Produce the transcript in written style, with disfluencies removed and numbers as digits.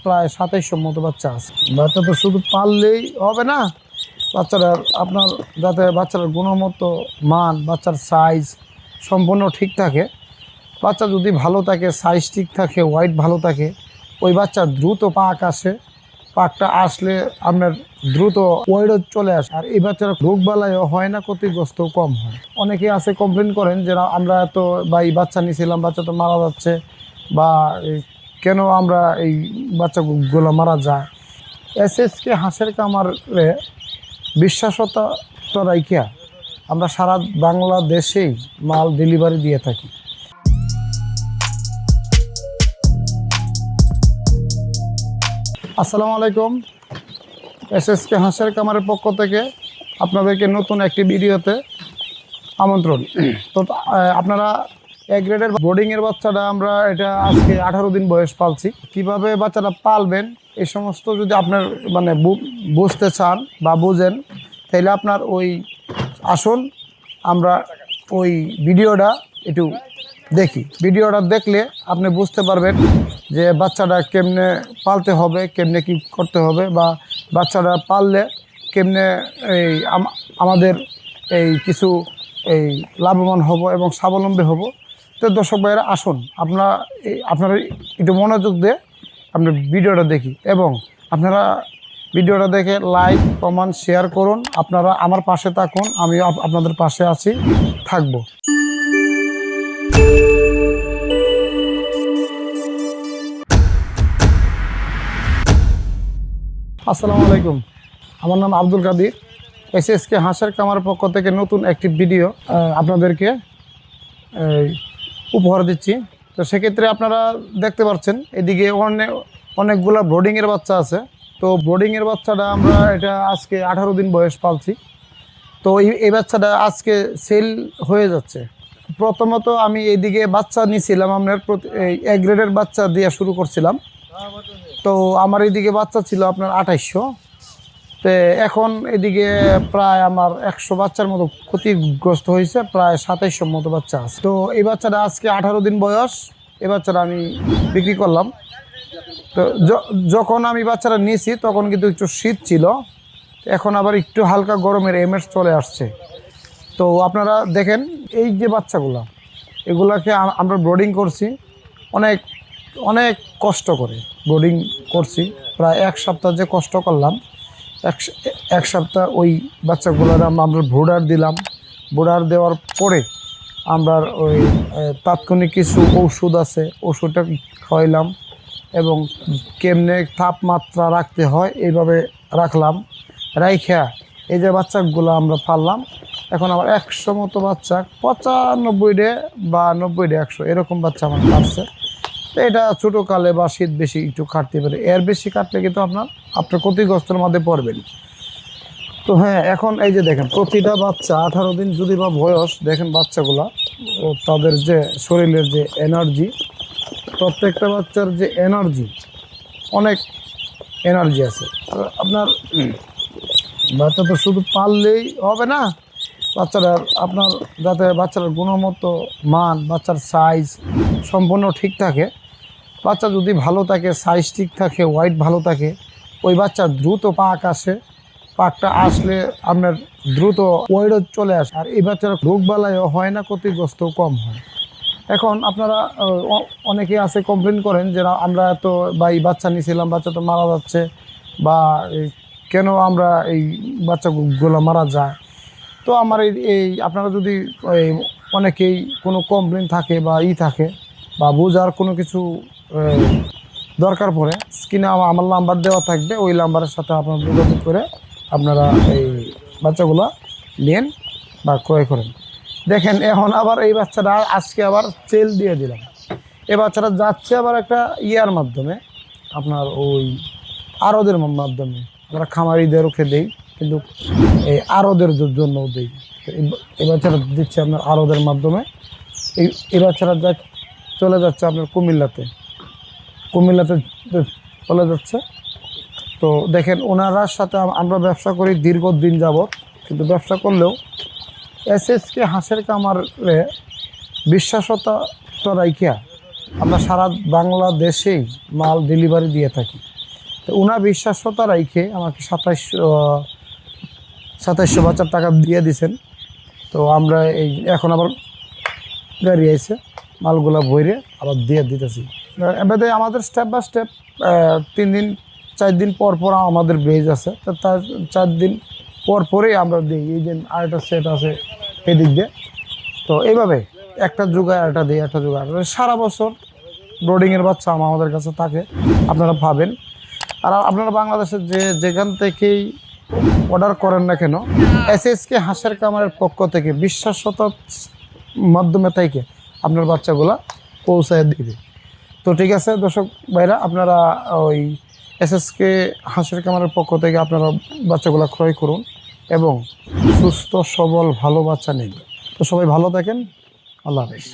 প্রায় 2700 মতো বাচ্চা আছে। বাচ্চা তো শুধু পাললেই হবে না, বাচ্চারা আপনার যাতে বাচ্চার গুণগত মান, বাচ্চার সাইজ সম্পূর্ণ ঠিক থাকে। বাচ্চা যদি ভালো থাকে, সাইজ ঠিক থাকে, ওয়াইট ভালো থাকে, ওই বাচ্চা দ্রুত পাক আসে। পাকটা আসলে আপনার দ্রুত ওয়াইডও চলে আসে। আর এই বাচ্চারা রোগবালাইও হয় না, ক্ষতিগ্রস্তও কম হয়। অনেকে আছে কমপ্লেন করেন যে আমরা তো এই বাচ্চা নিয়েছিলাম, বাচ্চা তো মারা যাচ্ছে, বা কেন আমরা এই বাচ্চাগুলো মারা যায়। এসএসকে হাঁসের খামারে বিশ্বাসতা রাইখা আমরা সারা বাংলাদেশেই মাল ডেলিভারি দিয়ে থাকি। আসসালামু আলাইকুম। এসএসকে হাঁসের খামারের পক্ষ থেকে আপনাদেরকে নতুন একটি ভিডিওতে আমন্ত্রণ। তো আপনারা এ গ্রেডের ব্রোডিংয়ের বাচ্চাটা আমরা এটা আজকে 18 দিন বয়স পালছি। কিভাবে বাচ্চাটা পালবেন এই সমস্ত যদি আপনার বুঝতে চান বা বুঝেন, তাহলে আপনার আসুন আমরা ওই ভিডিওটা একটু দেখি। ভিডিওটা দেখলে আপনি বুঝতে পারবেন যে বাচ্চাটা কেমনে পালতে হবে, কেমনে কি করতে হবে, বা বাচ্চাটা পাললে কেমনে আমাদের কিছু লাভবান হব এবং স্বাবলম্বী হব। তো দর্শক ভাইয়েরা আসুন আপনারা একটু মনোযোগ দিয়ে আপনার ভিডিওটা দেখি, এবং আপনারা ভিডিওটা দেখে লাইক, কমেন্ট, শেয়ার করুন। আপনারা আমার পাশে থাকুন, আমিও আপনাদের পাশে আছি, থাকবো। আসসালামু আলাইকুম, আমার নাম আব্দুল কাদির। এসএসকে হাঁসের খামারের পক্ষ থেকে নতুন একটি ভিডিও আপনাদেরকে উপহার দিচ্ছি। তো সেক্ষেত্রে আপনারা দেখতে পাচ্ছেন এদিকে অনেকগুলো ব্রোডিংয়ের বাচ্চা আছে। তো ব্রোডিংয়ের বাচ্চাটা আমরা এটা আজকে 18 দিন বয়স পালছি। তো এই বাচ্চাটা আজকে সেল হয়ে যাচ্ছে। প্রথমত আমি এইদিকে বাচ্চা নিয়েছিলাম, আপনার এ গ্রেডের বাচ্চা দিয়ে শুরু করছিলাম। তো আমার এইদিকে বাচ্চা ছিল আপনার 2800। তো এখন এদিকে প্রায় আমার 100 বাচ্চার মতো ক্ষতিগ্রস্ত হয়েছে, প্রায় 2700 মতো বাচ্চা আছে। তো এই বাচ্চাটা আজকে 18 দিন বয়স, এই বাচ্চাটা আমি বিক্রি করলাম। তো যখন আমি বাচ্চাটা নিয়েছি তখন কিন্তু একটু শীত ছিল, এখন আবার একটু হালকা গরমের এমএস চলে আসছে। তো আপনারা দেখেন এই যে বাচ্চাগুলো, এগুলাকে আমরা ব্রোডিং করছি অনেক অনেক কষ্ট করে ব্রোডিং করছি। প্রায় 1 সপ্তাহ যে কষ্ট করলাম, এক সপ্তাহ ওই বাচ্চাগুলোর আমরা ব্রুডার দিলাম। ব্রুডার দেওয়ার পরে আমরা তাৎক্ষণিক কিছু ওষুধ আছে, ওষুধটা খাওয়াইলাম, এবং কেমনে তাপমাত্রা রাখতে হয় এইভাবে রাখলাম। রাইখা এই যে বাচ্চাগুলো আমরা পাললাম। এখন আমার 100 মতো বাচ্চা, 95 বা 90 100 এরকম বাচ্চা আমার পারছে। তো এটা ছোটো কালে বা শীত বেশি একটু কাটতে পারে, এর বেশি কাটলে কিন্তু আপনার ক্ষতিগ্রস্তের মধ্যে পড়বেন। তো হ্যাঁ, এখন এই যে দেখেন প্রতিটা বাচ্চা 18 দিন যদি বা বয়স, দেখেন বাচ্চাগুলা ও তাদের যে শরীরের যে এনার্জি, প্রত্যেকটা বাচ্চার যে এনার্জি, অনেক এনার্জি আছে। আপনার বাচ্চা তো শুধু পাললেই হবে না, বাচ্চারা আপনার যাতে বাচ্চার গুণগত মান, বাচ্চার সাইজ সম্পূর্ণ ঠিক থাকে। বাচ্চা যদি ভালো থাকে, সাইজ ঠিক থাকে, ওয়াইট ভালো থাকে, ওই বাচ্চা দ্রুত পাক আসে। পাকটা আসলে আপনার দ্রুত ওয়াইডও চলে আসে। আর এই বাচ্চারা রোগবালাইও হয় না, ক্ষতিগ্রস্তও কম হয়। এখন আপনারা অনেকে আছে কমপ্লেন করেন যে আমরা তো এই বাচ্চা নিয়েছিলাম, বাচ্চা তো মারা যাচ্ছে, বা কেন আমরা এই বাচ্চাগুলো মারা যায়। তো আমার আপনারা যদি অনেকেই কোনো কমপ্লেন থাকে বা থাকে, বা বোঝার কোনো কিছু দরকার পড়ে, স্ক্রিনে আমার নাম্বার দেওয়া থাকবে, ওই নাম্বারের সাথে আপনারা যোগাযোগ করে আপনারা এই বাচ্চাগুলো নেন বা ক্রয় করেন। দেখেন এখন আবার এই বাচ্চাটা আজকে আবার সেল দিয়ে দিলাম। এই বাচ্চাটা যাচ্ছে আবার একটা ইয়ার মাধ্যমে, আপনার আড়তের মাধ্যমে। আমরা খামারিদেরকে দেই, কিন্তু এই আড়তের জন্যও দিই। এই বাচ্চাটা দিচ্ছে আপনার আড়তের মাধ্যমে। এই বাচ্চাটা চলে যাচ্ছে আপনার কুমিল্লাতে চলে যাচ্ছে। তো দেখেন ওনারার সাথে আমরা ব্যবসা করি দীর্ঘদিন যাবৎ, কিন্তু ব্যবসা করলেও এসএসকে হাঁসের খামারে বিশ্বাসতা রাইখা আমরা সারা বাংলাদেশেই মাল ডেলিভারি দিয়ে থাকি। তো ওনার বিশ্বাসতা রেখে আমাকে 2700 বাচ্চার টাকা দিয়ে দিছেন। তো আমরা এই এখন আবার গাড়ি আইছে, মালগুলা ভরে আবার দিয়ে দিতেছি। এবারে আমাদের স্টেপ বাই স্টেপ 3 দিন 4 দিন পর পর আমাদের বেজ আছে, তো তার 4 দিন পর পরেই আমরা দিই। এই যে আরেকটা সেট আছে এদিক দিয়ে, তো এইভাবে একটা যুগায় আরেকটা দিই, একটা যুগায় সারা বছর ব্রোডিংয়ের বাচ্চা আমাদের কাছে থাকে, আপনারা পাবেন। আর আপনারা বাংলাদেশের যেখান থেকেই অর্ডার করেন না কেন, এসএসকে হাঁসের কামারের পক্ষ থেকে বিশ্বাসতার মাধ্যমে থেকে আপনার বাচ্চাগুলা পৌঁছায় দিবে। তো ঠিক আছে দর্শক ভাইরা, আপনারা ওই এসএসকে হাঁসের কামারের পক্ষ থেকে আপনারা বাচ্চাগুলা ক্রয় করুন এবং সুস্থ সবল ভালো বাচ্চা নিন। তো সবাই ভালো থাকেন, আল্লাহ হাফেজ।